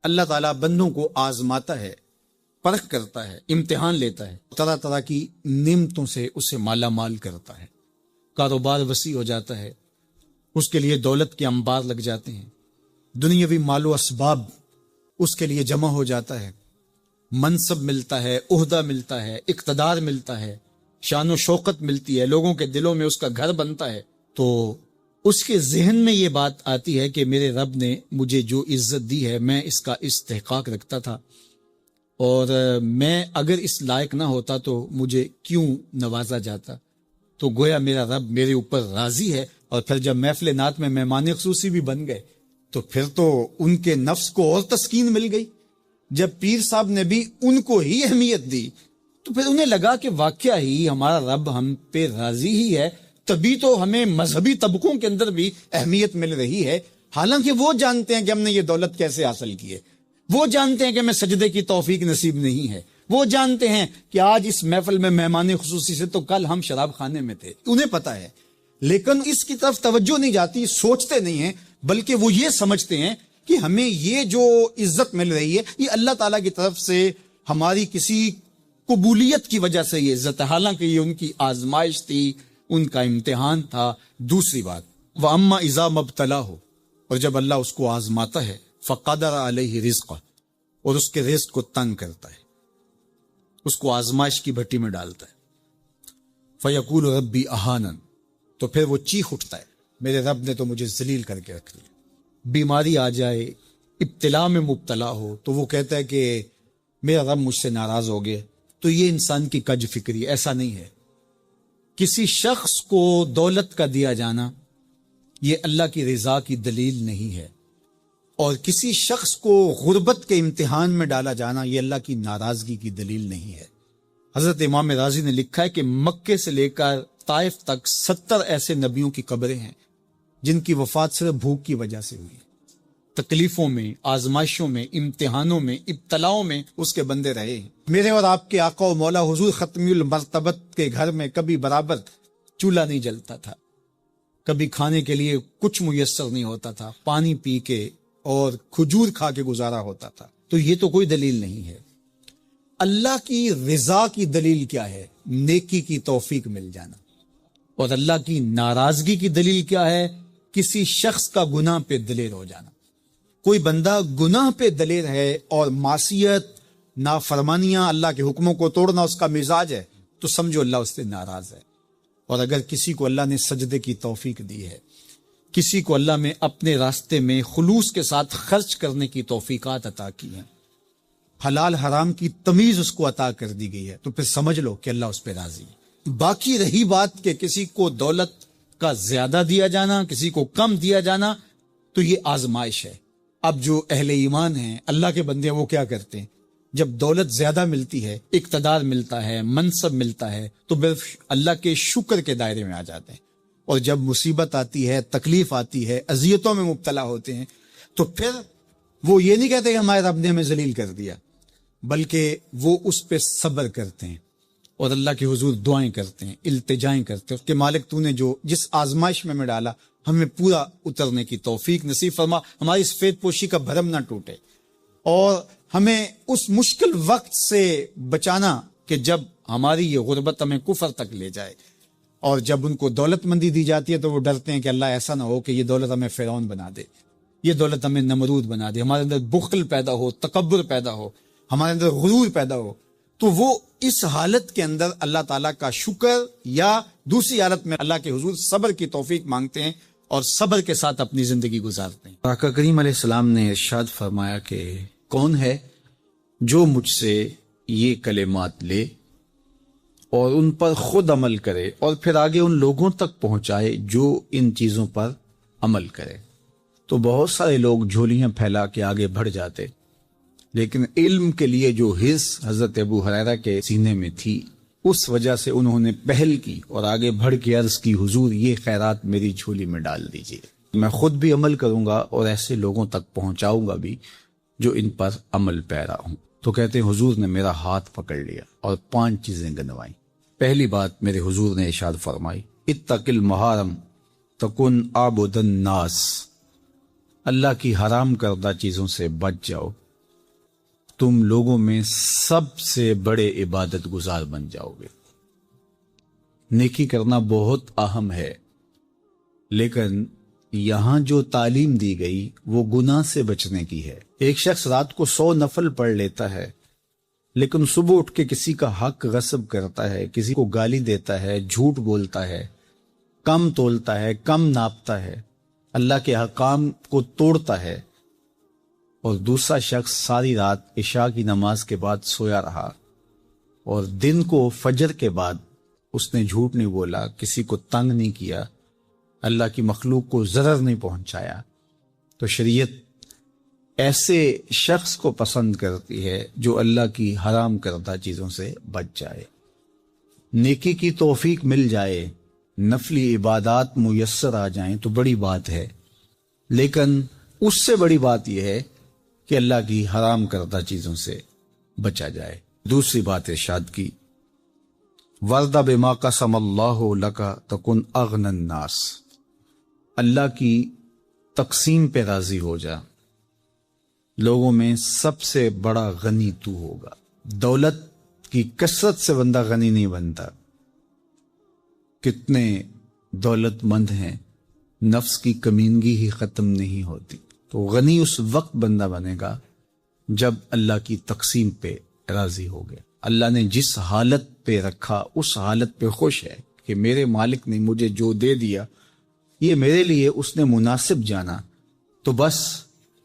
اللہ تعالیٰ بندوں کو آزماتا ہے، پرکھ کرتا ہے، امتحان لیتا ہے، طرح طرح کی نعمتوں سے اسے مالا مال کرتا ہے، کاروبار وسیع ہو جاتا ہے، اس کے لیے دولت کے انبار لگ جاتے ہیں، دنیاوی مال و اسباب اس کے لیے جمع ہو جاتا ہے، منصب ملتا ہے، عہدہ ملتا ہے، اقتدار ملتا ہے، شان و شوکت ملتی ہے، لوگوں کے دلوں میں اس کا گھر بنتا ہے، تو اس کے ذہن میں یہ بات آتی ہے کہ میرے رب نے مجھے جو عزت دی ہے میں اس کا استحقاق رکھتا تھا، اور میں اگر اس لائق نہ ہوتا تو مجھے کیوں نوازا جاتا، تو گویا میرا رب میرے اوپر راضی ہے۔ اور پھر جب محفل نعت میں مہمان خصوصی بھی بن گئے تو پھر تو ان کے نفس کو اور تسکین مل گئی۔ جب پیر صاحب نے بھی ان کو ہی اہمیت دی تو پھر انہیں لگا کہ واقعہ ہی ہمارا رب ہم پہ راضی ہی ہے، تبھی تو ہمیں مذہبی طبقوں کے اندر بھی اہمیت مل رہی ہے، حالانکہ وہ جانتے ہیں کہ ہم نے یہ دولت کیسے حاصل کی ہے، وہ جانتے ہیں کہ ہمیں سجدے کی توفیق نصیب نہیں ہے، وہ جانتے ہیں کہ آج اس محفل میں مہمان خصوصی سے تو کل ہم شراب خانے میں تھے، انہیں پتا ہے، لیکن اس کی طرف توجہ نہیں جاتی، سوچتے نہیں ہیں، بلکہ وہ یہ سمجھتے ہیں کہ ہمیں یہ جو عزت مل رہی ہے یہ اللہ تعالیٰ کی طرف سے ہماری کسی قبولیت کی وجہ سے یہ عزت ہے، حالانکہ یہ ان کی آزمائش تھی، ان کا امتحان تھا۔ دوسری بات، وَأَمَّا إِذَا مَبْتَلَاهُ، اور جب اللہ اس کو آزماتا ہے، فَقَدَرَ عَلَيْهِ رِزْقَهُ، اور اس کے رزق کو تنگ کرتا ہے، اس کو آزمائش کی بھٹی میں ڈالتا ہے، فَيَقُولُ رَبِّي أَهَانَنِ، تو پھر وہ چیخ اٹھتا ہے، میرے رب نے تو مجھے ذلیل کر کے رکھ دیا۔ بیماری آ جائے، ابتلا میں مبتلا ہو تو وہ کہتا ہے کہ میرا رب مجھ سے ناراض ہو گیا، تو یہ انسان کی کج فکری، ایسا نہیں ہے۔ کسی شخص کو دولت کا دیا جانا یہ اللہ کی رضا کی دلیل نہیں ہے، اور کسی شخص کو غربت کے امتحان میں ڈالا جانا یہ اللہ کی ناراضگی کی دلیل نہیں ہے۔ حضرت امام رازی نے لکھا ہے کہ مکے سے لے کر طائف تک 70 ایسے نبیوں کی قبریں ہیں جن کی وفات صرف بھوک کی وجہ سے ہوئی، تکلیفوں میں، آزمائشوں میں، امتحانوں میں، ابتلاؤں میں اس کے بندے رہے ہیں۔ میرے اور آپ کے آقا و مولا حضور ختمی المرتبت کے گھر میں کبھی برابر چولہا نہیں جلتا تھا، کبھی کھانے کے لیے کچھ میسر نہیں ہوتا تھا، پانی پی کے اور کھجور کھا کے گزارا ہوتا تھا، تو یہ تو کوئی دلیل نہیں ہے۔ اللہ کی رضا کی دلیل کیا ہے؟ نیکی کی توفیق مل جانا۔ اور اللہ کی ناراضگی کی دلیل کیا ہے؟ کسی شخص کا گناہ پہ دلیر ہو جانا۔ کوئی بندہ گناہ پہ دلیر ہے اور معصیت، نافرمانیاں، اللہ کے حکموں کو توڑنا اس کا مزاج ہے، تو سمجھو اللہ اس سے ناراض ہے۔ اور اگر کسی کو اللہ نے سجدے کی توفیق دی ہے، کسی کو اللہ میں اپنے راستے میں خلوص کے ساتھ خرچ کرنے کی توفیقات عطا کی ہیں، حلال حرام کی تمیز اس کو عطا کر دی گئی ہے، تو پھر سمجھ لو کہ اللہ اس پہ راضی ہے۔ باقی رہی بات کہ کسی کو دولت کا زیادہ دیا جانا، کسی کو کم دیا جانا، تو یہ آزمائش ہے۔ اب جو اہل ایمان ہیں، اللہ کے بندے ہیں، وہ کیا کرتے ہیں؟ جب دولت زیادہ ملتی ہے، اقتدار ملتا ہے، منصب ملتا ہے، تو بس اللہ کے شکر کے دائرے میں آ جاتے ہیں، اور جب مصیبت آتی ہے، تکلیف آتی ہے، اذیتوں میں مبتلا ہوتے ہیں، تو پھر وہ یہ نہیں کہتے کہ ہمارے رب نے ہمیں ذلیل کر دیا، بلکہ وہ اس پہ صبر کرتے ہیں اور اللہ کے حضور دعائیں کرتے ہیں، التجائیں کرتے ہیں کہ مالک تو نے جو جس آزمائش میں ڈالا ہمیں پورا اترنے کی توفیق نصیب فرما، ہماری اس فیت پوشی کا بھرم نہ ٹوٹے، اور ہمیں اس مشکل وقت سے بچانا کہ جب ہماری یہ غربت ہمیں کفر تک لے جائے۔ اور جب ان کو دولت مندی دی جاتی ہے تو وہ ڈرتے ہیں کہ اللہ ایسا نہ ہو کہ یہ دولت ہمیں فرعون بنا دے، یہ دولت ہمیں نمرود بنا دے، ہمارے اندر بخل پیدا ہو، تکبر پیدا ہو، ہمارے اندر غرور پیدا ہو، تو وہ اس حالت کے اندر اللہ تعالیٰ کا شکر یا دوسری حالت میں اللہ کے حضور صبر کی توفیق مانگتے ہیں اور صبر کے ساتھ اپنی زندگی گزارتے ہیں۔ آقا کریم علیہ السلام نے ارشاد فرمایا کہ کون ہے جو مجھ سے یہ کلمات لے اور ان پر خود عمل کرے اور پھر آگے ان لوگوں تک پہنچائے جو ان چیزوں پر عمل کرے۔ تو بہت سارے لوگ جھولیاں پھیلا کے آگے بڑھ جاتے، لیکن علم کے لیے جو حرص حضرت ابو ہریرہ کے سینے میں تھی، اس وجہ سے انہوں نے پہل کی اور آگے بڑھ کے عرض کی، حضور یہ خیرات میری جھولی میں ڈال دیجئے، میں خود بھی عمل کروں گا اور ایسے لوگوں تک پہنچاؤں گا بھی جو ان پر عمل پیرا ہوں۔ تو کہتے ہیں حضور نے میرا ہاتھ پکڑ لیا اور 5 چیزیں گنوائیں۔ پہلی بات میرے حضور نے ارشاد فرمائی، اتق المحارم تکن عابد الناس، اللہ کی حرام کردہ چیزوں سے بچ جاؤ تم لوگوں میں سب سے بڑے عبادت گزار بن جاؤ گے۔ نیکی کرنا بہت اہم ہے، لیکن یہاں جو تعلیم دی گئی وہ گناہ سے بچنے کی ہے۔ ایک شخص رات کو 100 نفل پڑھ لیتا ہے، لیکن صبح اٹھ کے کسی کا حق غصب کرتا ہے، کسی کو گالی دیتا ہے، جھوٹ بولتا ہے، کم تولتا ہے، کم ناپتا ہے، اللہ کے احکام کو توڑتا ہے، اور دوسرا شخص ساری رات عشاء کی نماز کے بعد سویا رہا اور دن کو فجر کے بعد اس نے جھوٹ نہیں بولا، کسی کو تنگ نہیں کیا، اللہ کی مخلوق کو ضرر نہیں پہنچایا، تو شریعت ایسے شخص کو پسند کرتی ہے جو اللہ کی حرام کردہ چیزوں سے بچ جائے۔ نیکی کی توفیق مل جائے، نفلی عبادات میسر آ جائیں تو بڑی بات ہے، لیکن اس سے بڑی بات یہ ہے کہ اللہ کی حرام کردہ چیزوں سے بچا جائے۔ دوسری بات ارشاد کی، وَرْضَ بِمَا قَسَمَ اللَّهُ لَكَ تَكُنْ أَغْنَى النَّاسِ، اللہ کی تقسیم پہ راضی ہو جا، لوگوں میں سب سے بڑا غنی تو ہوگا۔ دولت کی کثرت سے بندہ غنی نہیں بنتا، کتنے دولت مند ہیں، نفس کی کمینگی ہی ختم نہیں ہوتی۔ تو غنی اس وقت بندہ بنے گا جب اللہ کی تقسیم پہ راضی ہو گیا، اللہ نے جس حالت پہ رکھا اس حالت پہ خوش ہے کہ میرے مالک نے مجھے جو دے دیا یہ میرے لیے اس نے مناسب جانا، تو بس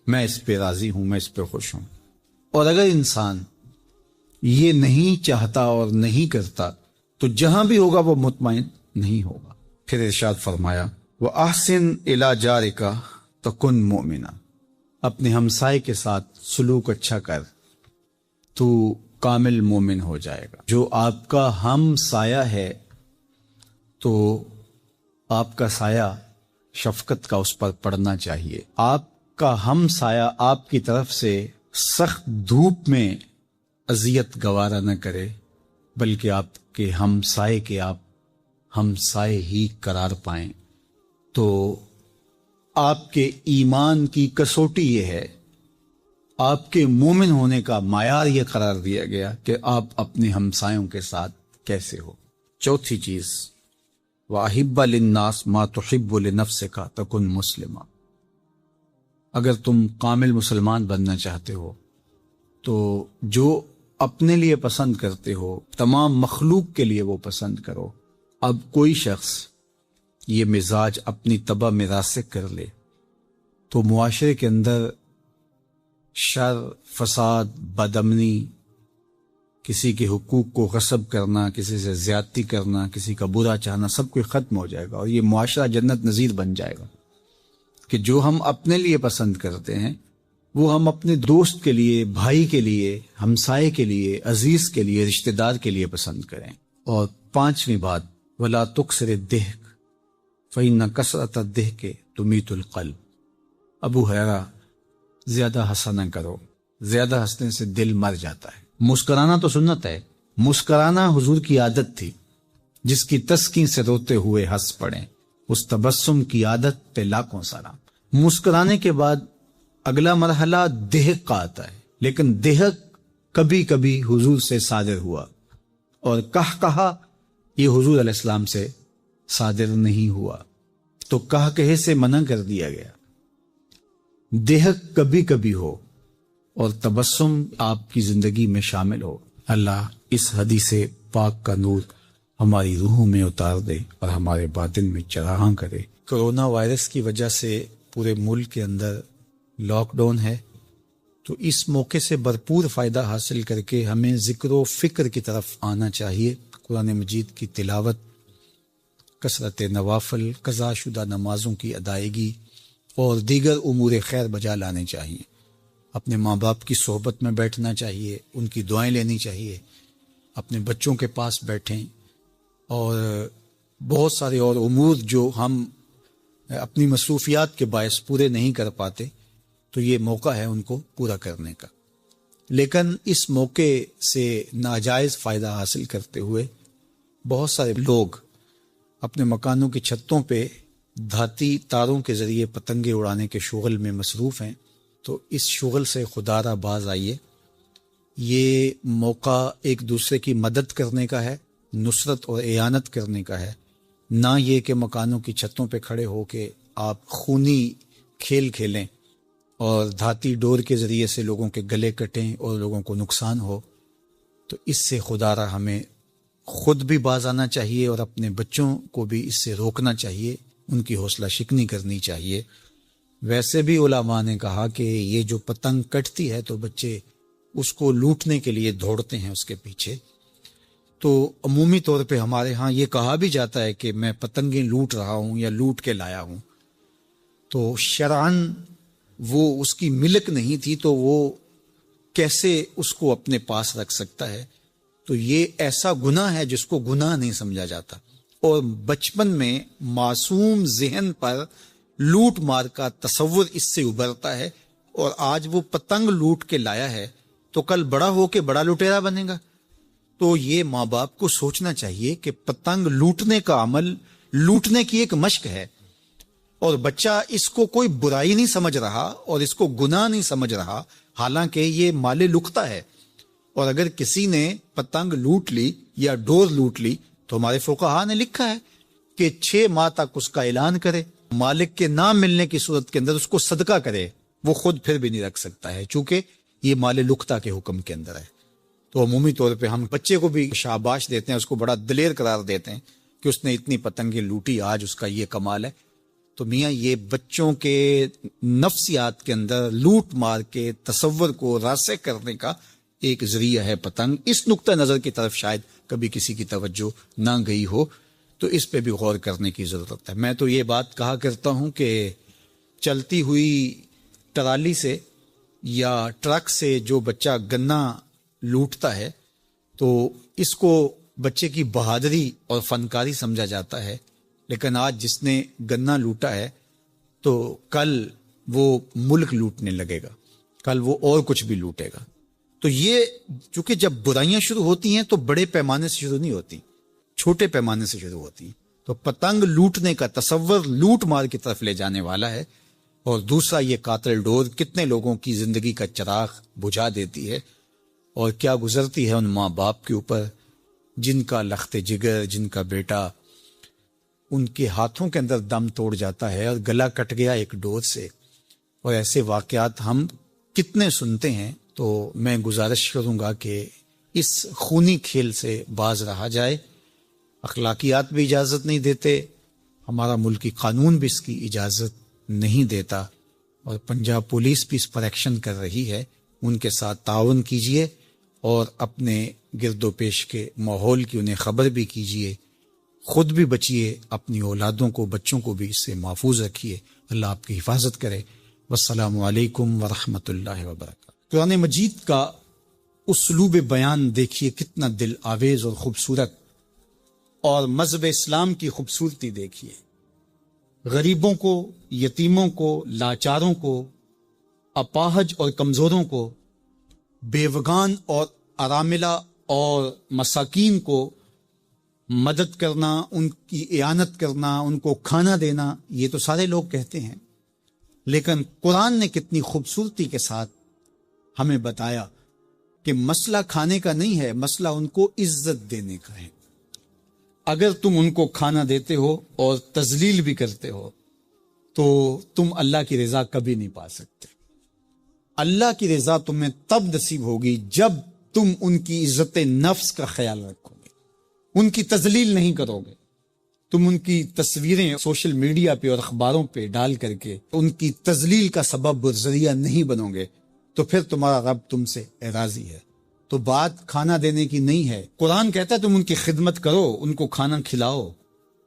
میں اس پہ راضی ہوں، میں اس پہ خوش ہوں۔ اور اگر انسان یہ نہیں چاہتا اور نہیں کرتا تو جہاں بھی ہوگا وہ مطمئن نہیں ہوگا۔ پھر ارشاد فرمایا، وَأَحْسِنْ إِلَى جَارِكَ تَكُنْ مُؤْمِنًا، اپنے ہمسائے کے ساتھ سلوک اچھا کر تو کامل مومن ہو جائے گا۔ جو آپ کا ہم سایہ ہے تو آپ کا سایہ شفقت کا اس پر پڑنا چاہیے۔ آپ کا ہم سایہ آپ کی طرف سے سخت دھوپ میں اذیت گوارا نہ کرے، بلکہ آپ کے ہم سائے کے آپ ہم سائے ہی قرار پائیں۔ تو آپ کے ایمان کی کسوٹی یہ ہے، آپ کے مومن ہونے کا معیار یہ قرار دیا گیا کہ آپ اپنے ہمسایوں کے ساتھ کیسے ہو۔ چوتھی چیز، وَأَحِبَّ لِلنَّاسِ مَا تُحِبُّ لِنَفْسِكَ تَكُنْ مُسْلِمًا، اگر تم کامل مسلمان بننا چاہتے ہو تو جو اپنے لیے پسند کرتے ہو تمام مخلوق کے لیے وہ پسند کرو۔ اب کوئی شخص یہ مزاج اپنی طبع میں راسخ کر لے تو معاشرے کے اندر شر، فساد، بدامنی، کسی کے حقوق کو غصب کرنا، کسی سے زیادتی کرنا، کسی کا برا چاہنا، سب کچھ ختم ہو جائے گا، اور یہ معاشرہ جنت نظیر بن جائے گا کہ جو ہم اپنے لیے پسند کرتے ہیں وہ ہم اپنے دوست کے لیے، بھائی کے لیے، ہمسائے کے لیے، عزیز کے لیے، رشتہ دار کے لیے پسند کریں۔ اور پانچویں بات، وَلَا تُكْثِرِ الضِّحْكَ فَإِنَّ كَثْرَةَ الضِّحْكِ تُمِيتُ الْقَلْبَ، ابو ہریرہ زیادہ ہنسا نہ کرو، زیادہ ہنسنے سے دل مر جاتا ہے۔ مسکرانا تو سنت ہے، مسکرانا حضور کی عادت تھی، جس کی تسکین سے روتے ہوئے ہنس پڑیں، اس تبسم کی عادت پہ لاکھوں سلام۔ مسکرانے کے بعد اگلا مرحلہ دہک کا آتا ہے، لیکن دہک کبھی کبھی حضور سے صادر ہوا، اور کہا یہ حضور علیہ السلام سے صادر نہیں ہوا، تو کہے سے منع کر دیا گیا۔ دہک کبھی کبھی ہو اور تبسم آپ کی زندگی میں شامل ہو۔ اللہ اس حدیث پاک کا نور ہماری روحوں میں اتار دے اور ہمارے باطن میں چراغاں کرے۔ کرونا وائرس کی وجہ سے پورے ملک کے اندر لاک ڈاؤن ہے، تو اس موقع سے بھرپور فائدہ حاصل کر کے ہمیں ذکر و فکر کی طرف آنا چاہیے۔ قرآن مجید کی تلاوت، کثرت نوافل، قضا شدہ نمازوں کی ادائیگی اور دیگر امور خیر بجا لانے چاہیے۔ اپنے ماں باپ کی صحبت میں بیٹھنا چاہیے، ان کی دعائیں لینی چاہیے، اپنے بچوں کے پاس بیٹھیں، اور بہت سارے اور امور جو ہم اپنی مصروفیات کے باعث پورے نہیں کر پاتے، تو یہ موقع ہے ان کو پورا کرنے کا۔ لیکن اس موقع سے ناجائز فائدہ حاصل کرتے ہوئے بہت سارے لوگ اپنے مکانوں کی چھتوں پہ دھاتی تاروں کے ذریعے پتنگیں اڑانے کے شغل میں مصروف ہیں، تو اس شغل سے خدا را باز آئیے یہ موقع ایک دوسرے کی مدد کرنے کا ہے، نصرت اور اعانت کرنے کا ہے، نہ یہ کہ مکانوں کی چھتوں پہ کھڑے ہو کے آپ خونی کھیل کھیلیں اور دھاتی ڈور کے ذریعے سے لوگوں کے گلے کٹیں اور لوگوں کو نقصان ہو۔ تو اس سے خدا را ہمیں خود بھی باز آنا چاہیے اور اپنے بچوں کو بھی اس سے روکنا چاہیے، ان کی حوصلہ شکنی کرنی چاہیے۔ ویسے بھی علماء نے کہا کہ یہ جو پتنگ کٹتی ہے تو بچے اس کو لوٹنے کے لیے دوڑتے ہیں اس کے پیچھے۔ تو عمومی طور پہ ہمارے ہاں یہ کہا بھی جاتا ہے کہ میں پتنگیں لوٹ رہا ہوں یا لوٹ کے لایا ہوں، تو شرعاً وہ اس کی ملک نہیں تھی تو وہ کیسے اس کو اپنے پاس رکھ سکتا ہے؟ تو یہ ایسا گناہ ہے جس کو گناہ نہیں سمجھا جاتا، اور بچپن میں معصوم ذہن پر لوٹ مار کا تصور اس سے ابھرتا ہے، اور آج وہ پتنگ لوٹ کے لایا ہے تو کل بڑا ہو کے بڑا لٹیرا بنے گا۔ تو یہ ماں باپ کو سوچنا چاہیے کہ پتنگ لوٹنے کا عمل لوٹنے کی ایک مشق ہے، اور بچہ اس کو کوئی برائی نہیں سمجھ رہا اور اس کو گناہ نہیں سمجھ رہا، حالانکہ یہ مال لقطہ ہے۔ اور اگر کسی نے پتنگ لوٹ لی یا ڈور لوٹ لی تو ہمارے فقہاء نے لکھا ہے کہ 6 ماہ تک اس کا اعلان کرے، مالک کے نہ ملنے کی صورت کے اندر اس کو صدقہ کرے، وہ خود پھر بھی نہیں رکھ سکتا ہے چونکہ یہ مال لقطہ کے حکم کے اندر ہے۔ تو عمومی طور پہ ہم بچے کو بھی شاباش دیتے ہیں، اس کو بڑا دلیر قرار دیتے ہیں کہ اس نے اتنی پتنگیں لوٹی، آج اس کا یہ کمال ہے۔ تو میاں یہ بچوں کے نفسیات کے اندر لوٹ مار کے تصور کو راسخ کرنے کا ایک ذریعہ ہے پتنگ۔ اس نقطہ نظر کی طرف شاید کبھی کسی کی توجہ نہ گئی ہو، تو اس پہ بھی غور کرنے کی ضرورت ہے۔ میں تو یہ بات کہا کرتا ہوں کہ چلتی ہوئی ٹرالی سے یا ٹرک سے جو بچہ گنا لوٹتا ہے تو اس کو بچے کی بہادری اور فنکاری سمجھا جاتا ہے، لیکن آج جس نے گنا لوٹا ہے تو کل وہ ملک لوٹنے لگے گا، کل وہ اور کچھ بھی لوٹے گا۔ تو یہ چونکہ جب برائیاں شروع ہوتی ہیں تو بڑے پیمانے سے شروع نہیں ہوتی، چھوٹے پیمانے سے شروع ہوتی ہیں۔ تو پتنگ لوٹنے کا تصور لوٹ مار کی طرف لے جانے والا ہے، اور دوسرا یہ قاتل ڈور کتنے لوگوں کی زندگی کا چراغ بجھا دیتی ہے، اور کیا گزرتی ہے ان ماں باپ کے اوپر جن کا لخت جگر، جن کا بیٹا ان کے ہاتھوں کے اندر دم توڑ جاتا ہے اور گلا کٹ گیا ایک ڈور سے۔ اور ایسے واقعات ہم کتنے سنتے ہیں۔ تو میں گزارش کروں گا کہ اس خونی کھیل سے باز رہا جائے۔ اخلاقیات بھی اجازت نہیں دیتے، ہمارا ملکی قانون بھی اس کی اجازت نہیں دیتا، اور پنجاب پولیس بھی اس پر ایکشن کر رہی ہے۔ ان کے ساتھ تعاون کیجئے اور اپنے گرد و پیش کے ماحول کی انہیں خبر بھی کیجئے، خود بھی بچیے، اپنی اولادوں کو، بچوں کو بھی اس سے محفوظ رکھیے۔ اللہ آپ کی حفاظت کرے۔ والسلام علیکم ورحمۃ اللہ وبرکاتہ۔ قرآن مجید کا اسلوب بیان دیکھیے کتنا دل آویز اور خوبصورت، اور مذہب اسلام کی خوبصورتی دیکھیے۔ غریبوں کو، یتیموں کو، لاچاروں کو، اپاہج اور کمزوروں کو، بیوگان اور اراملہ اور مساکین کو مدد کرنا، ان کی اعانت کرنا، ان کو کھانا دینا، یہ تو سارے لوگ کہتے ہیں، لیکن قرآن نے کتنی خوبصورتی کے ساتھ ہمیں بتایا کہ مسئلہ کھانے کا نہیں ہے، مسئلہ ان کو عزت دینے کا ہے۔ اگر تم ان کو کھانا دیتے ہو اور تذلیل بھی کرتے ہو تو تم اللہ کی رضا کبھی نہیں پا سکتے۔ اللہ کی رضا تمہیں تب نصیب ہوگی جب تم ان کی عزت نفس کا خیال رکھو گے، ان کی تذلیل نہیں کرو گے۔ تم ان کی تصویریں سوشل میڈیا پہ اور اخباروں پہ ڈال کر کے ان کی تذلیل کا سبب اور ذریعہ نہیں بنو گے تو پھر تمہارا رب تم سے راضی ہے۔ تو بات کھانا دینے کی نہیں ہے، قرآن کہتا ہے تم ان کی خدمت کرو، ان کو کھانا کھلاؤ،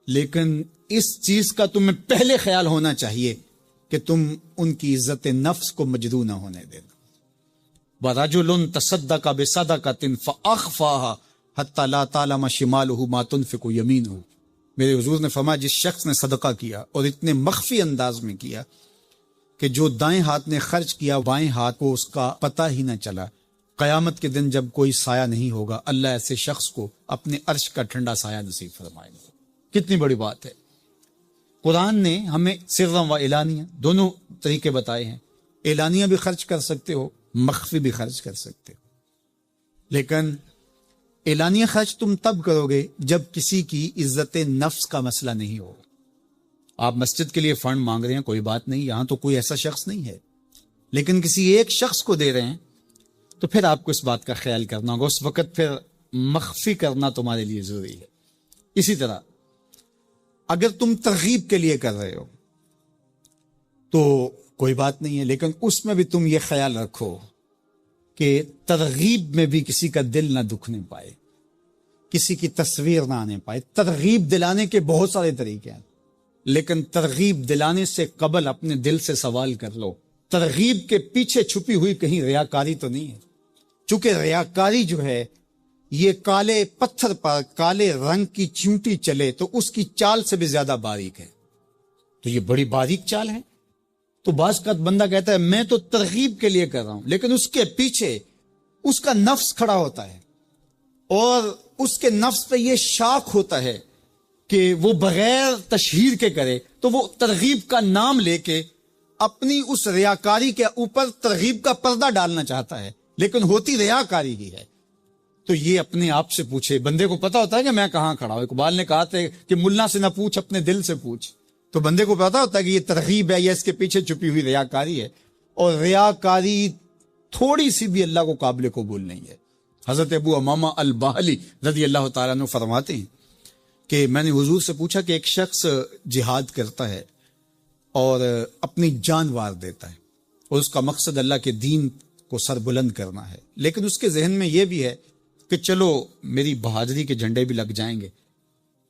لیکن اس چیز کا تمہیں پہلے خیال ہونا چاہیے کہ تم ان کی عزت نفس کو مجروح نہ ہونے دینا۔ وَرَجُلٌ تَصَدَّقَ بِصَدَقَةٍ فَأَخْفَاهَا حَتَّى لَا تَعْلَمَ شِمَالُهُ مَا تُنْفِقُ يَمِينُهُ۔ میرے حضور نے فرمایا جس شخص نے صدقہ کیا اور اتنے مخفی انداز میں کیا کہ جو دائیں ہاتھ نے خرچ کیا بائیں ہاتھ کو اس کا پتہ ہی نہ چلا، قیامت کے دن جب کوئی سایہ نہیں ہوگا اللہ ایسے شخص کو اپنے عرش کا ٹھنڈا سایہ نصیب فرمائے گا۔ کتنی بڑی بات ہے۔ قرآن نے ہمیں سرًا و اعلانیہ دونوں طریقے بتائے ہیں۔ اعلانیہ بھی خرچ کر سکتے ہو، مخفی بھی خرچ کر سکتے ہو۔ لیکن اعلانیہ خرچ تم تب کرو گے جب کسی کی عزت نفس کا مسئلہ نہیں ہو. آپ مسجد کے لیے فنڈ مانگ رہے ہیں، کوئی بات نہیں، یہاں تو کوئی ایسا شخص نہیں ہے، لیکن کسی ایک شخص کو دے رہے ہیں تو پھر آپ کو اس بات کا خیال کرنا ہوگا، اس وقت پھر مخفی کرنا تمہارے لیے ضروری ہے. اسی طرح اگر تم ترغیب کے لیے کر رہے ہو تو کوئی بات نہیں ہے، لیکن اس میں بھی تم یہ خیال رکھو کہ ترغیب میں بھی کسی کا دل نہ دکھنے پائے، کسی کی تصویر نہ آنے پائے. ترغیب دلانے کے بہت سارے طریقے ہیں، لیکن ترغیب دلانے سے قبل اپنے دل سے سوال کر لو، ترغیب کے پیچھے چھپی ہوئی کہیں ریاکاری تو نہیں ہے؟ چونکہ ریاکاری جو ہے یہ کالے پتھر پر کالے رنگ کی چیونٹی چلے تو اس کی چال سے بھی زیادہ باریک ہے. تو یہ بڑی باریک چال ہے. تو بعض کا بندہ کہتا ہے میں تو ترغیب کے لیے کر رہا ہوں، لیکن اس کے پیچھے اس کا نفس کھڑا ہوتا ہے اور اس کے نفس پہ یہ شاک ہوتا ہے کہ وہ بغیر تشہیر کے کرے، تو وہ ترغیب کا نام لے کے اپنی اس ریاکاری کے اوپر ترغیب کا پردہ ڈالنا چاہتا ہے، لیکن ہوتی ریاکاری ہی ہے. تو یہ اپنے آپ سے پوچھے. بندے کو پتا ہوتا ہے کہ میں کہاں کھڑا ہوں. اقبال نے کہا تھا کہ ملا سے نہ پوچھ اپنے دل سے پوچھ. تو بندے کو پتا ہوتا ہے کہ یہ ترغیب ہے یا اس کے پیچھے چھپی ہوئی ریاکاری ہے، اور ریاکاری تھوڑی سی بھی اللہ کو قابل قبول نہیں ہے. حضرت ابو امامہ الباہلی رضی اللہ تعالیٰ عنہ فرماتے ہیں کہ میں نے حضور سے پوچھا کہ ایک شخص جہاد کرتا ہے اور اپنی جان وار دیتا ہے اور اس کا مقصد اللہ کے دین کو سر بلند کرنا ہے، لیکن اس کے ذہن میں یہ بھی ہے کہ چلو میری بہادری کے جھنڈے بھی لگ جائیں گے،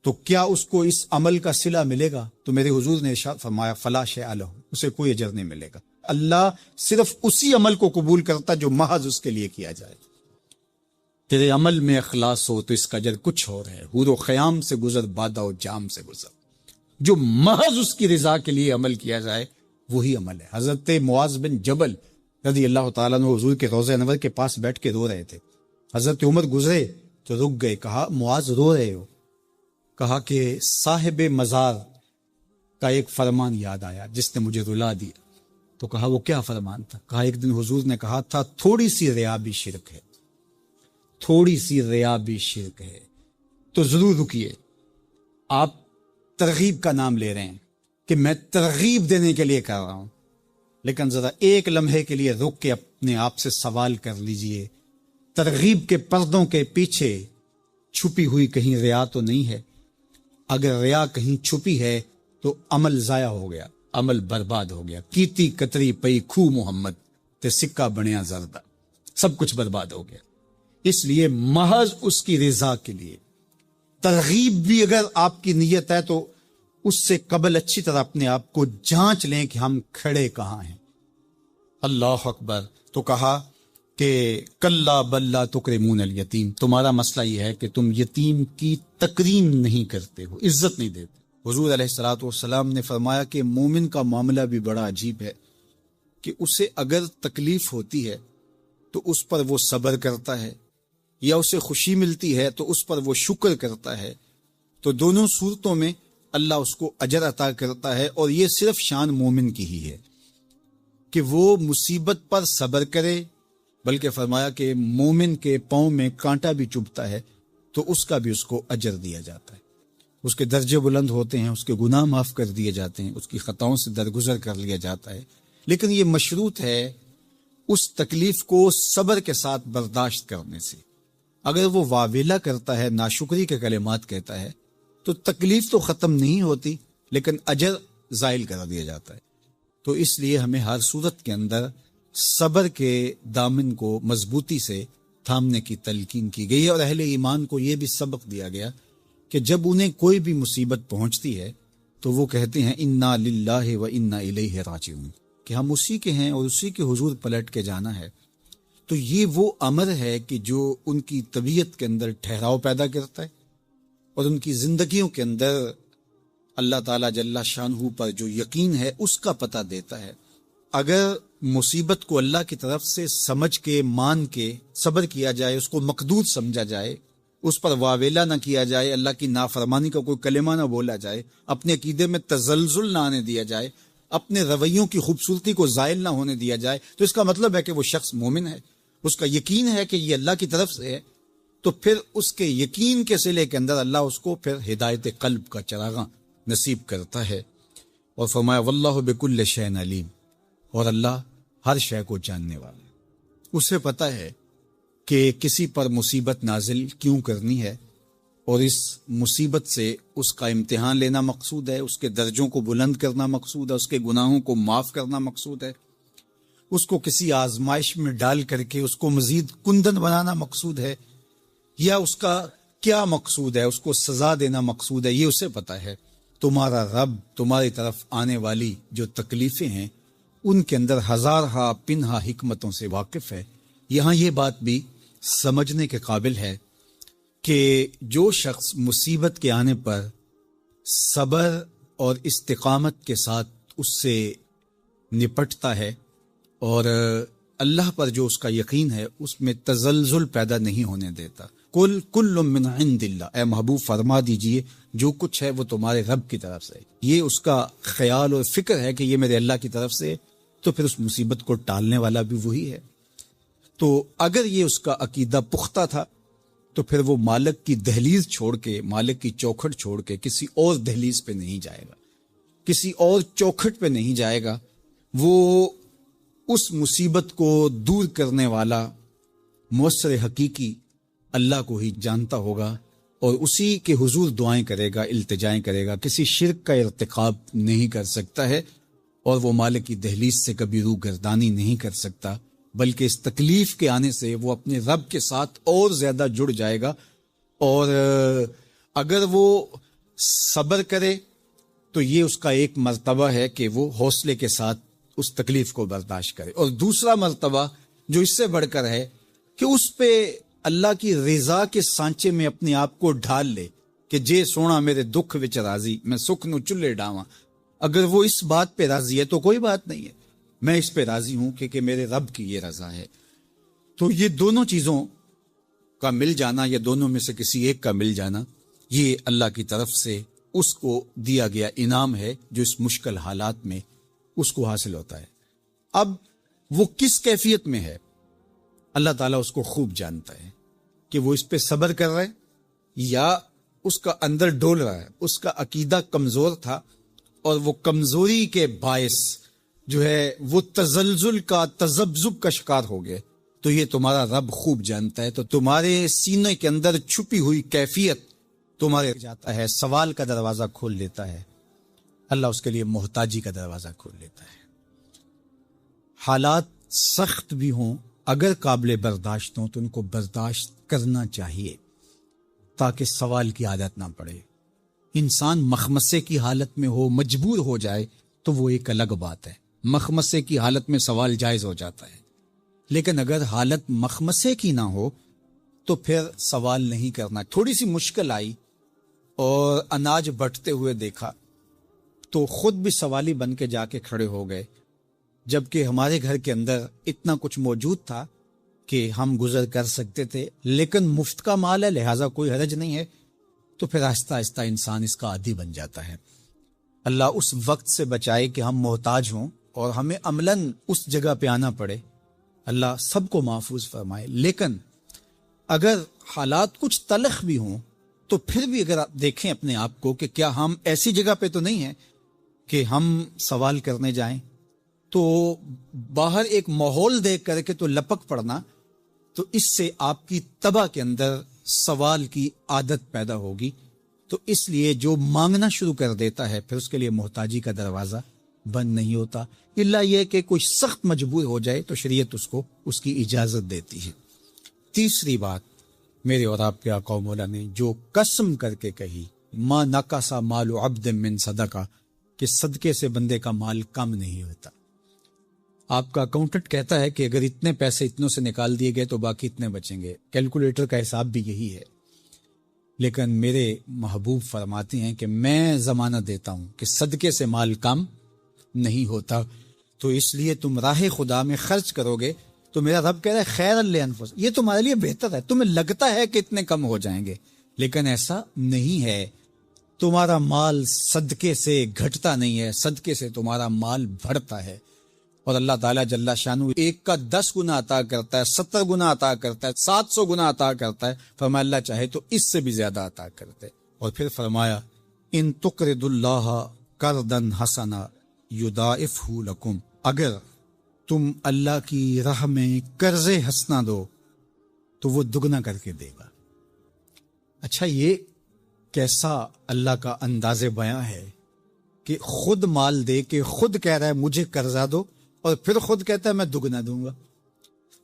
تو کیا اس کو اس عمل کا صلہ ملے گا؟ تو میرے حضور نے ارشاد فرمایا فلا شیء لہ، اسے کوئی اجر نہیں ملے گا. اللہ صرف اسی عمل کو قبول کرتا جو محض اس کے لیے کیا جائے. تیرے عمل میں اخلاص ہو تو اس کا اجر کچھ اور ہے. حور و خیام سے گزر، بادہ و جام سے گزر. جو محض اس کی رضا کے لیے عمل کیا جائے وہی عمل ہے. حضرت معاذ بن جبل رضی اللہ تعالیٰ عنہ حضور کے روضہ انور کے پاس بیٹھ کے رو رہے تھے. حضرت عمر گزرے تو رک گئے. کہا معاذ رو رہے ہو؟ کہا کہ صاحب مزار کا ایک فرمان یاد آیا جس نے مجھے رلا دیا. تو کہا وہ کیا فرمان تھا؟ کہا ایک دن حضور نے کہا تھا تھوڑی سی ریا بھی شرک ہے، تھوڑی سی ریا بھی شرک ہے. تو ضرور رکیے، آپ ترغیب کا نام لے رہے ہیں کہ میں ترغیب دینے کے لیے کر رہا ہوں، لیکن ذرا ایک لمحے کے لیے رک کے اپنے آپ سے سوال کر لیجئے، ترغیب کے پردوں کے پیچھے چھپی ہوئی کہیں ریا تو نہیں ہے؟ اگر ریا کہیں چھپی ہے تو عمل ضائع ہو گیا، عمل برباد ہو گیا. کیتی کتری پئی کھو محمد تے سکہ بنیا زردہ، سب کچھ برباد ہو گیا. اس لیے محض اس کی رضا کے لیے ترغیب بھی اگر آپ کی نیت ہے تو اس سے قبل اچھی طرح اپنے آپ کو جانچ لیں کہ ہم کھڑے کہاں ہیں. اللہ اکبر. تو کہا کہ کلا بلا تکرمون الیتیم، تمہارا مسئلہ یہ ہے کہ تم یتیم کی تکریم نہیں کرتے ہو، عزت نہیں دیتے. حضور علیہ الصلوۃ والسلام نے فرمایا کہ مومن کا معاملہ بھی بڑا عجیب ہے کہ اسے اگر تکلیف ہوتی ہے تو اس پر وہ صبر کرتا ہے، یا اسے خوشی ملتی ہے تو اس پر وہ شکر کرتا ہے. تو دونوں صورتوں میں اللہ اس کو اجر عطا کرتا ہے، اور یہ صرف شان مومن کی ہی ہے کہ وہ مصیبت پر صبر کرے. بلکہ فرمایا کہ مومن کے پاؤں میں کانٹا بھی چبھتا ہے تو اس کا بھی اس کو اجر دیا جاتا ہے، اس کے درجے بلند ہوتے ہیں، اس کے گناہ معاف کر دیے جاتے ہیں، اس کی خطاؤں سے درگزر کر لیا جاتا ہے. لیکن یہ مشروط ہے اس تکلیف کو صبر کے ساتھ برداشت کرنے سے. اگر وہ واویلا کرتا ہے، ناشکری کے کلمات کہتا ہے، تو تکلیف تو ختم نہیں ہوتی لیکن اجر زائل کر دیا جاتا ہے. تو اس لیے ہمیں ہر صورت کے اندر صبر کے دامن کو مضبوطی سے تھامنے کی تلقین کی گئی ہے. اور اہل ایمان کو یہ بھی سبق دیا گیا کہ جب انہیں کوئی بھی مصیبت پہنچتی ہے تو وہ کہتے ہیں انا للہ و انا الیہ راجعون، کہ ہم اسی کے ہیں اور اسی کے حضور پلٹ کے جانا ہے. تو یہ وہ امر ہے کہ جو ان کی طبیعت کے اندر ٹھہراؤ پیدا کرتا ہے اور ان کی زندگیوں کے اندر اللہ تعالیٰ جل شانہ پر جو یقین ہے اس کا پتہ دیتا ہے. اگر مصیبت کو اللہ کی طرف سے سمجھ کے مان کے صبر کیا جائے، اس کو مقدور سمجھا جائے، اس پر واویلا نہ کیا جائے، اللہ کی نافرمانی کا کوئی کلمہ نہ بولا جائے، اپنے عقیدے میں تزلزل نہ آنے دیا جائے، اپنے رویوں کی خوبصورتی کو زائل نہ ہونے دیا جائے، تو اس کا مطلب ہے کہ وہ شخص مومن ہے. اس کا یقین ہے کہ یہ اللہ کی طرف سے ہے، تو پھر اس کے یقین کے صلے کے اندر اللہ اس کو پھر ہدایت قلب کا چراغاں نصیب کرتا ہے۔ اور فرمایا واللہ بکل شیء علیم، اور اللہ ہر شے کو جاننے والا ہے، اسے پتہ ہے کہ کسی پر مصیبت نازل کیوں کرنی ہے، اور اس مصیبت سے اس کا امتحان لینا مقصود ہے، اس کے درجوں کو بلند کرنا مقصود ہے، اس کے گناہوں کو معاف کرنا مقصود ہے، اس کو کسی آزمائش میں ڈال کر کے اس کو مزید کندن بنانا مقصود ہے، یا اس کا کیا مقصود ہے، اس کو سزا دینا مقصود ہے، یہ اسے پتہ ہے۔ تمہارا رب تمہاری طرف آنے والی جو تکلیفیں ہیں ان کے اندر ہزارہا پنہا حکمتوں سے واقف ہے۔ یہاں یہ بات بھی سمجھنے کے قابل ہے کہ جو شخص مصیبت کے آنے پر صبر اور استقامت کے ساتھ اس سے نپٹتا ہے اور اللہ پر جو اس کا یقین ہے اس میں تزلزل پیدا نہیں ہونے دیتا، کل من عند اللہ، اے محبوب فرما دیجئے جو کچھ ہے وہ تمہارے رب کی طرف سے، یہ اس کا خیال اور فکر ہے کہ یہ میرے اللہ کی طرف سے، تو پھر اس مصیبت کو ٹالنے والا بھی وہی ہے۔ تو اگر یہ اس کا عقیدہ پختہ تھا تو پھر وہ مالک کی دہلیز چھوڑ کے، مالک کی چوکھٹ چھوڑ کے کسی اور دہلیز پہ نہیں جائے گا، کسی اور چوکھٹ پہ نہیں جائے گا، وہ اس مصیبت کو دور کرنے والا مؤثر حقیقی اللہ کو ہی جانتا ہوگا اور اسی کے حضور دعائیں کرے گا، التجائیں کرے گا، کسی شرک کا ارتکاب نہیں کر سکتا ہے اور وہ مالک کی دہلیز سے کبھی روح گردانی نہیں کر سکتا، بلکہ اس تکلیف کے آنے سے وہ اپنے رب کے ساتھ اور زیادہ جڑ جائے گا، اور اگر وہ صبر کرے تو یہ اس کا ایک مرتبہ ہے کہ وہ حوصلے کے ساتھ اس تکلیف کو برداشت کرے، اور دوسرا مرتبہ جو اس سے بڑھ کر ہے کہ اس پہ اللہ کی رضا کے سانچے میں اپنے آپ کو ڈھال لے کہ جے سونا میرے دکھ وچ راضی، میں سکھ نو چلے ڈاواں۔ اگر وہ اس بات پہ راضی ہے تو کوئی بات نہیں ہے، میں اس پہ راضی ہوں کہ میرے رب کی یہ رضا ہے۔ تو یہ دونوں چیزوں کا مل جانا یا دونوں میں سے کسی ایک کا مل جانا، یہ اللہ کی طرف سے اس کو دیا گیا انعام ہے جو اس مشکل حالات میں اس کو حاصل ہوتا ہے۔ اب وہ کس کیفیت میں ہے اللہ تعالیٰ اس کو خوب جانتا ہے کہ وہ اس پہ صبر کر رہا ہے یا اس کا اندر ڈول رہا ہے، اس کا عقیدہ کمزور تھا اور وہ کمزوری کے باعث جو ہے وہ تزلزل کا، تذبذب کا شکار ہو گئے، تو یہ تمہارا رب خوب جانتا ہے۔ تو تمہارے سینے کے اندر چھپی ہوئی کیفیت تمہارے جاتا ہے، سوال کا دروازہ کھول لیتا ہے، اللہ اس کے لیے محتاجی کا دروازہ کھول لیتا ہے۔ حالات سخت بھی ہوں، اگر قابل برداشت ہوں تو ان کو برداشت کرنا چاہیے تاکہ سوال کی عادت نہ پڑے۔ انسان مخمسے کی حالت میں ہو، مجبور ہو جائے تو وہ ایک الگ بات ہے، مخمسے کی حالت میں سوال جائز ہو جاتا ہے، لیکن اگر حالت مخمسے کی نہ ہو تو پھر سوال نہیں کرنا۔ تھوڑی سی مشکل آئی اور اناج بٹتے ہوئے دیکھا تو خود بھی سوالی بن کے جا کے کھڑے ہو گئے، جبکہ ہمارے گھر کے اندر اتنا کچھ موجود تھا کہ ہم گزر کر سکتے تھے، لیکن مفت کا مال ہے لہٰذا کوئی حرج نہیں ہے، تو پھر آہستہ آہستہ انسان اس کا عادی بن جاتا ہے۔ اللہ اس وقت سے بچائے کہ ہم محتاج ہوں اور ہمیں عملاً اس جگہ پہ آنا پڑے، اللہ سب کو محفوظ فرمائے۔ لیکن اگر حالات کچھ تلخ بھی ہوں تو پھر بھی اگر آپ دیکھیں اپنے آپ کو کہ کیا ہم ایسی جگہ پہ تو نہیں ہیں کہ ہم سوال کرنے جائیں، تو باہر ایک ماحول دیکھ کر کے تو لپک پڑنا، تو اس سے آپ کی طبع کے اندر سوال کی عادت پیدا ہوگی۔ تو اس لیے جو مانگنا شروع کر دیتا ہے پھر اس کے لیے محتاجی کا دروازہ بند نہیں ہوتا، الا یہ کہ کوئی سخت مجبور ہو جائے تو شریعت اس کو اس کی اجازت دیتی ہے۔ تیسری بات میرے اور آپ کے آقا و مولا نے جو قسم کر کے کہی، ما نقص مال عبد من صدقہ، کہ صدقے سے بندے کا مال کم نہیں ہوتا۔ آپ کا اکاؤنٹنٹ کہتا ہے کہ اگر اتنے پیسے اتنوں سے نکال دیے گئے تو باقی اتنے بچیں گے، کیلکولیٹر کا حساب بھی یہی ہے، لیکن میرے محبوب فرماتے ہیں کہ میں ضمانت دیتا ہوں کہ صدقے سے مال کم نہیں ہوتا، تو اس لیے تم راہ خدا میں خرچ کرو گے تو میرا رب کہہ رہا ہے خیر لانفس، یہ تمہارے لیے بہتر ہے، تمہیں لگتا ہے کہ اتنے کم ہو جائیں گے لیکن ایسا نہیں ہے، تمہارا مال صدقے سے گھٹتا نہیں ہے، صدقے سے تمہارا مال بڑھتا ہے۔ اور اللہ تعالیٰ جل شانہ 1 کا 10 گنا عطا کرتا ہے، 70 گنا عطا کرتا ہے، 700 گنا عطا کرتا ہے، فرمایا اللہ چاہے تو اس سے بھی زیادہ عطا کرتے۔ اور پھر فرمایا ان تقرض اللہ قرضا حسنا یضاعفہ لکم، اگر تم اللہ کی راہ میں قرض حسنا دو تو وہ دگنا کر کے دے گا۔ اچھا، یہ کیسا اللہ کا انداز بیاں ہے کہ خود مال دے کے خود کہہ رہا ہے مجھے قرضہ دو، اور پھر خود کہتا ہے میں دگنا دوں گا۔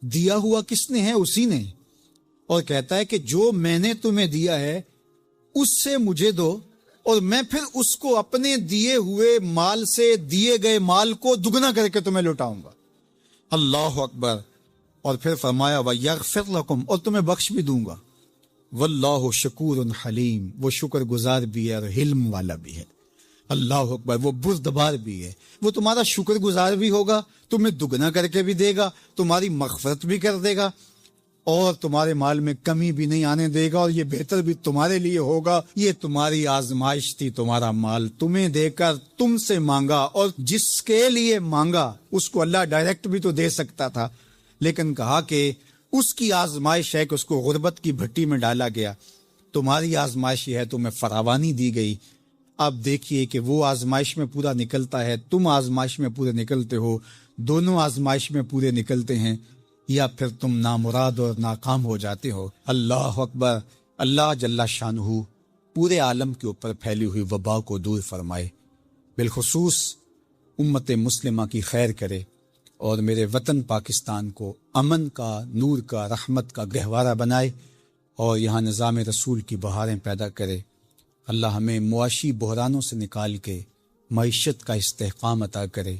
دیا ہوا کس نے ہے؟ اسی نے، اور کہتا ہے کہ جو میں نے تمہیں دیا ہے اس سے مجھے دو، اور میں پھر اس کو اپنے دیے ہوئے مال سے دیے گئے مال کو دگنا کر کے تمہیں لوٹاؤں گا۔ اللہ اکبر۔ اور پھر فرمایا وَيَغْفِرْ لَكُمْ، اور تمہیں بخش بھی دوں گا۔ واللہ شکور حلیم، وہ شکر گزار بھی ہے اور حلم والا بھی ہے۔ اللہ اکبر، وہ بردبار بھی ہے، وہ تمہارا شکر گزار بھی ہوگا، تمہیں دگنا کر کے بھی دے گا، تمہاری مغفرت بھی کر دے گا، اور تمہارے مال میں کمی بھی نہیں آنے دے گا، اور یہ بہتر بھی تمہارے لیے ہوگا۔ یہ تمہاری آزمائش تھی، تمہارا مال تمہیں دے کر تم سے مانگا، اور جس کے لیے مانگا اس کو اللہ ڈائریکٹ بھی تو دے سکتا تھا، لیکن کہا کہ اس کی آزمائش ہے کہ اس کو غربت کی بھٹی میں ڈالا گیا۔ تمہاری آزمائش یہ ہے، تمہیں فراوانی دی گئی۔ اب دیکھیے کہ وہ آزمائش میں پورا نکلتا ہے، تم آزمائش میں پورے نکلتے ہو، دونوں آزمائش میں پورے نکلتے ہیں، یا پھر تم نامراد اور ناکام ہو جاتے ہو۔ اللہ اکبر۔ اللہ جل شانہ پورے عالم کے اوپر پھیلی ہوئی وبا کو دور فرمائے، بالخصوص امت مسلمہ کی خیر کرے، اور میرے وطن پاکستان کو امن کا، نور کا، رحمت کا گہوارہ بنائے، اور یہاں نظام رسول کی بہاریں پیدا کرے۔ اللہ ہمیں معاشی بحرانوں سے نکال کے معیشت کا استحکام عطا کرے،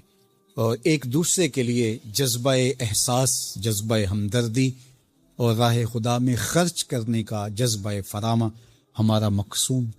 اور ایک دوسرے کے لیے جذبہ احساس، جذبہ ہمدردی اور راہ خدا میں خرچ کرنے کا جذبہ فراما ہمارا مقسوم کرے۔